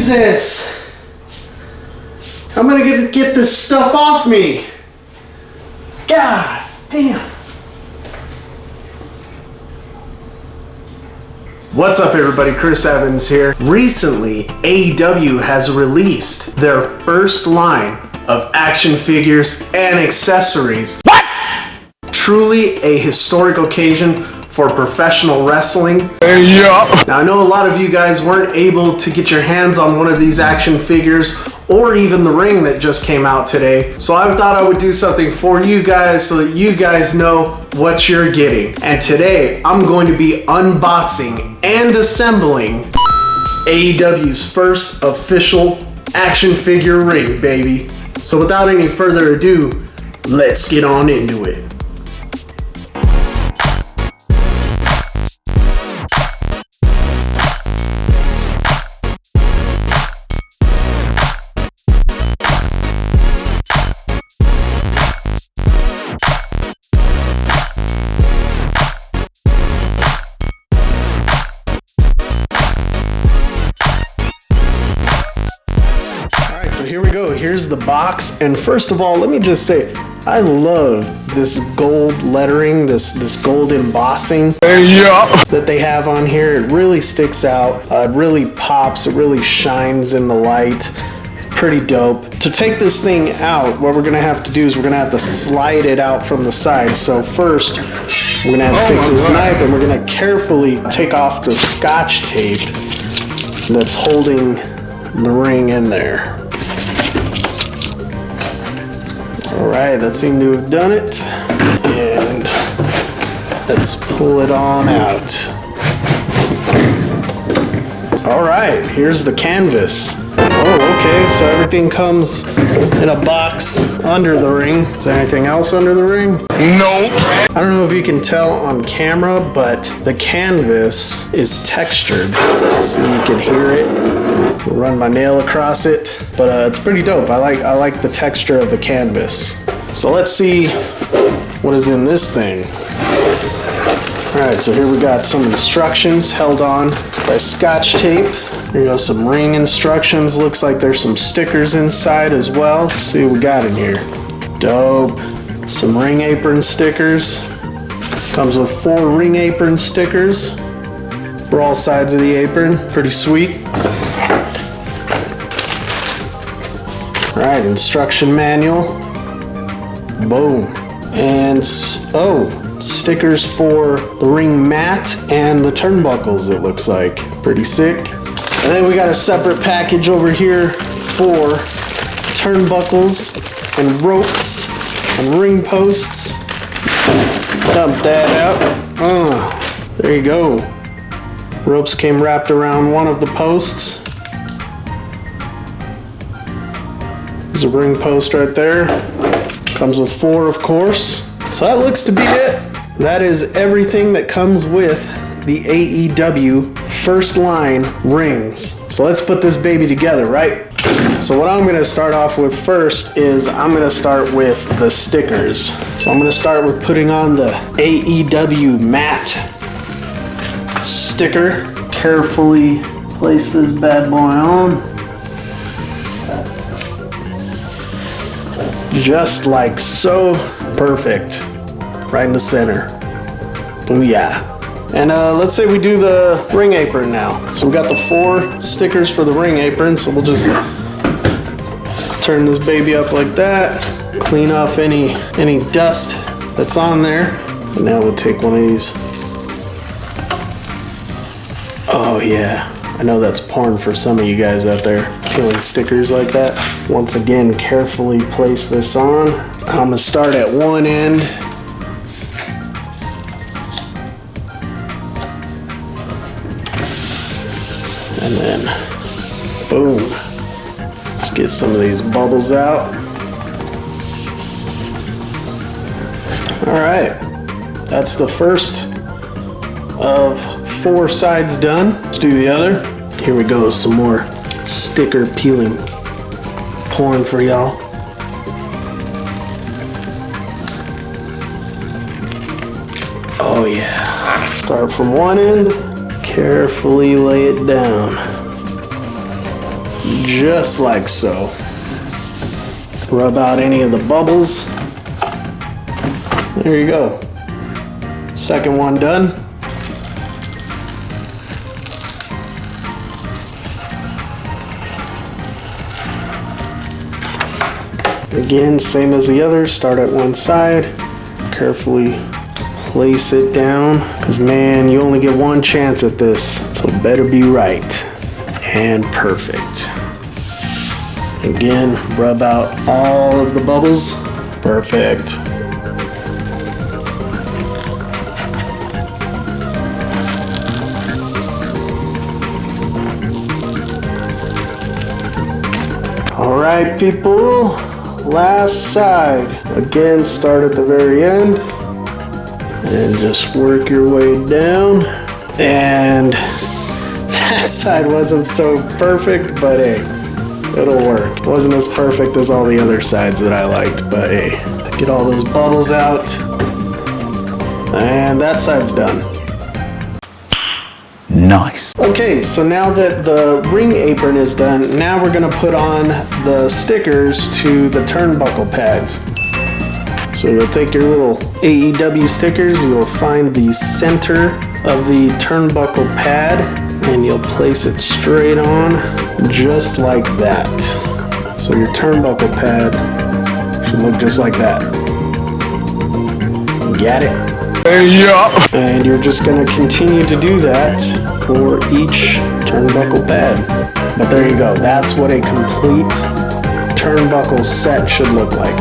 this? I'm gonna get this stuff off me. God damn. What's up everybody, Chris Evans here. Recently, AEW has released their first line of action figures and accessories. What? Truly a historic occasion for professional wrestling. Yeah. Now I know a lot of you guys weren't able to get your hands on one of these action figures or even the ring that just came out today. So I thought I would do something for you guys so that you guys know what you're getting. And today I'm going to be unboxing and assembling AEW's first official action figure ring, baby. So without any further ado, let's get on into it. Here we go, here's the box, and first of all, let me just say, I love this gold lettering, this gold embossing that they have on here. It really sticks out, it really pops, it really shines in the light. Pretty dope. To take this thing out, what we're gonna have to do is we're gonna have to slide it out from the side. So first, we're gonna have to take this knife and we're gonna carefully take off the scotch tape that's holding the ring in there. Alright, that seemed to have done it, and let's pull it on out. Alright, here's the canvas. Oh, okay, so everything comes in a box under the ring. Is there anything else under the ring? Nope. I don't know if you can tell on camera, but the canvas is textured, so you can hear it. Run my nail across it, but it's pretty dope. I like the texture of the canvas. So let's see what is in this thing. Alright, so here we got some instructions held on by scotch tape. Here goes some ring instructions. Looks like there's some stickers inside as well. Let's see what we got in here. Dope. Some ring apron stickers. Comes with 4 ring apron stickers for all sides of the apron. Pretty sweet. Alright, instruction manual. Boom. And, oh, stickers for the ring mat and the turnbuckles, it looks like. Pretty sick. And then we got a separate package over here for turnbuckles and ropes and ring posts. Dump that out. There you go. Ropes came wrapped around one of the posts. There's a ring post right there. Comes with 4, of course. So that looks to be it. That is everything that comes with the AEW first line rings. So let's put this baby together, right? So what I'm gonna start off with first is I'm gonna start with the stickers. So I'm gonna start with putting on the AEW matte sticker. Carefully place this bad boy on. Just like so. Perfect. Right in the center. Booyah. And let's say we do the ring apron now. So we got the 4 stickers for the ring apron. So we'll just turn this baby up like that. Clean off any dust that's on there. And now we'll take one of these. Oh yeah. I know that's porn for some of you guys out there. Peeling stickers like that. Once again, carefully place this on. I'm gonna start at one end. And then, boom. Let's get some of these bubbles out. All right, that's the first of 4 sides done. Let's do the other. Here we go, some more sticker peeling porn for y'all. Oh yeah. Start from one end, carefully lay it down. just like so. Rub out any of the bubbles. There you go. Second one done. Again, same as the other, start at one side, carefully place it down, because man, you only get one chance at this, so it better be right and perfect. Again, rub out all of the bubbles. Perfect. All right, people. Last side. Again, start at the very end and just work your way down. And that side wasn't so perfect, but hey, it'll work. It wasn't as perfect as all the other sides that I liked, but hey, get all those bubbles out. And that side's done. Nice. Okay, so now that the ring apron is done, now we're gonna put on the stickers to the turnbuckle pads. So you'll take your little AEW stickers, you'll find the center of the turnbuckle pad, and you'll place it straight on, just like that. So your turnbuckle pad should look just like that. Got it? Yeah. And you're just going to continue to do that for each turnbuckle pad. But there you go. That's what a complete turnbuckle set should look like.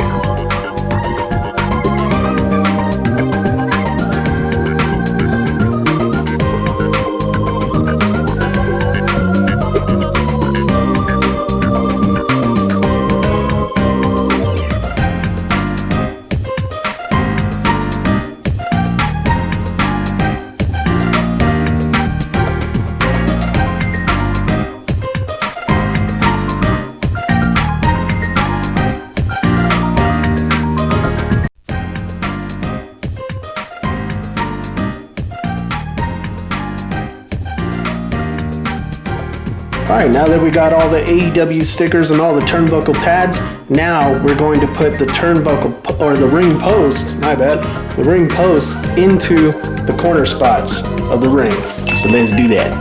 Alright, now that we got all the AEW stickers and all the turnbuckle pads, now we're going to put the turnbuckle, or the ring post, my bad, the ring post into the corner spots of the ring. So let's do that.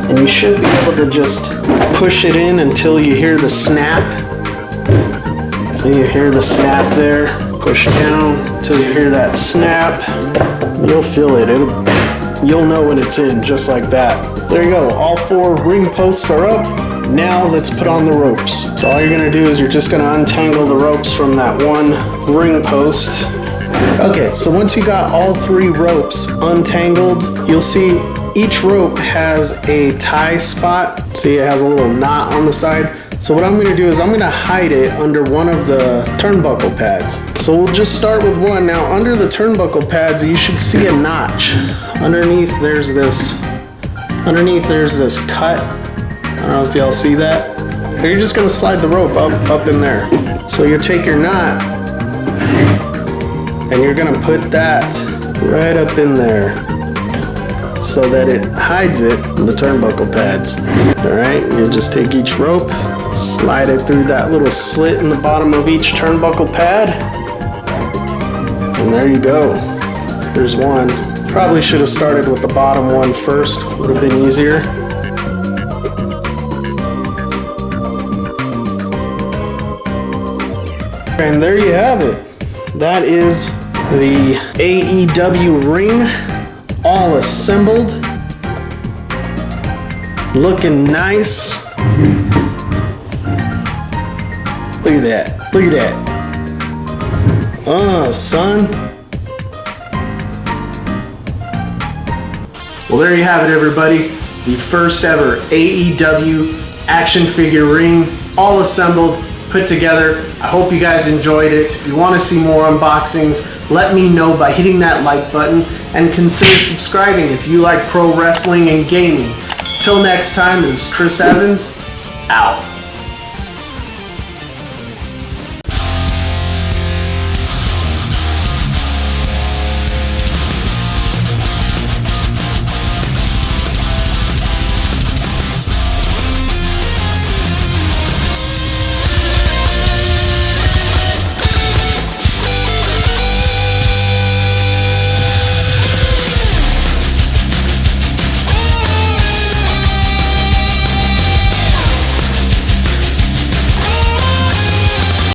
And you should be able to just push it in until you hear the snap. So you hear the snap there, push down until you hear that snap. You'll feel it, you'll know when it's in, just like that. There you go, all 4 ring posts are up. Now let's put on the ropes. So all you're gonna do is you're just gonna untangle the ropes from that one ring post. Okay, so once you got all 3 ropes untangled, you'll see each rope has a tie spot. See, it has a little knot on the side. So what I'm gonna do is I'm gonna hide it under one of the turnbuckle pads. So we'll just start with one. Now under the turnbuckle pads, you should see a notch. Underneath there's this cut. I don't know if y'all see that. You're just gonna slide the rope up in there. So you take your knot and you're gonna put that right up in there so that it hides it in the turnbuckle pads. All right, you just take each rope, slide it through that little slit in the bottom of each turnbuckle pad, and there you go. There's one. Probably should have started with the bottom one first, would have been easier. And there you have it. That is the AEW ring, all assembled, looking nice. Look at that, look at that. Oh, son. Well, there you have it, everybody. The first ever AEW action figure ring, all assembled, put together. I hope you guys enjoyed it. If you want to see more unboxings, let me know by hitting that like button and consider subscribing if you like pro wrestling and gaming. Till next time, this is Chris Evans, out.